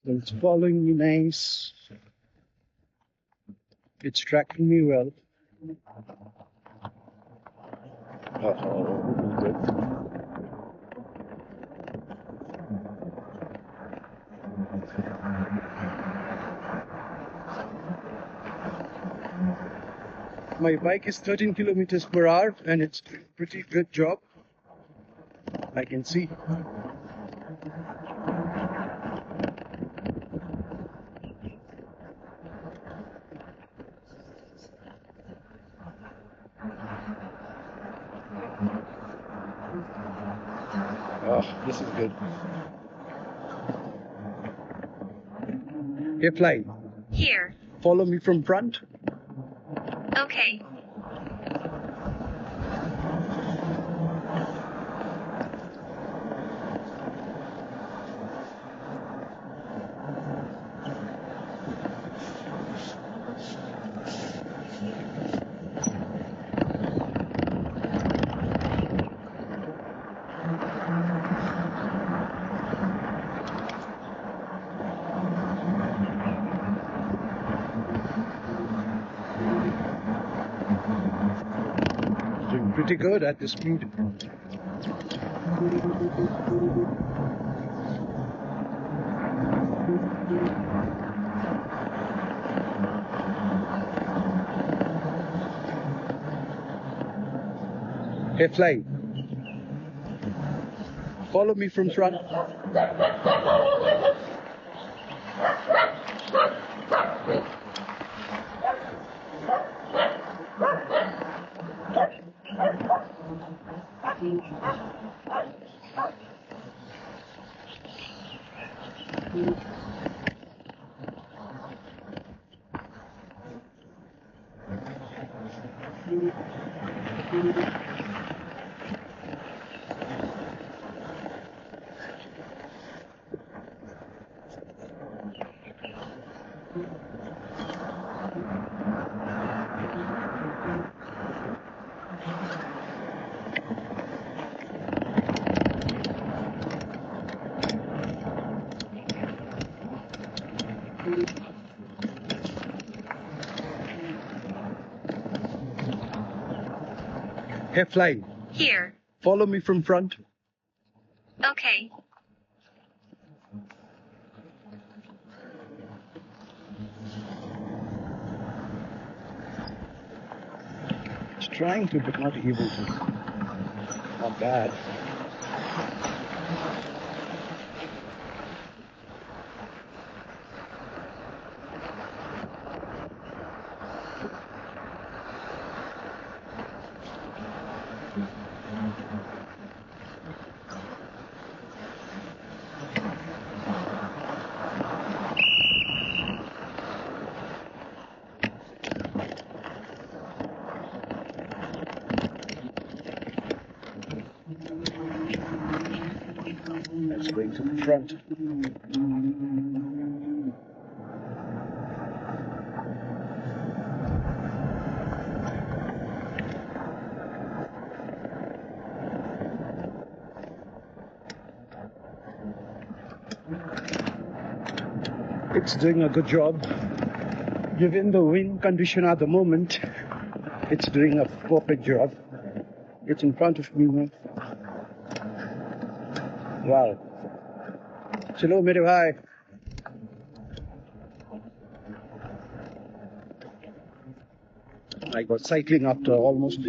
It's following me nice. It's tracking me well. My bike is 13 kilometers per hour and it's pretty good job. I can see. Oh, this is good. Hey, fly. Here. Follow me from front. Okay. Doing pretty good at this speed. Hey, fly. Follow me from front. Hey, fly. Here. Follow me from front. Okay. It's trying to, but not able to. Not bad. Let's bring to the front. It's doing a good job. Given the wind condition at the moment, it's doing a perfect job. It's in front of me now. Wow. Chalo mere bhai. I got cycling after almost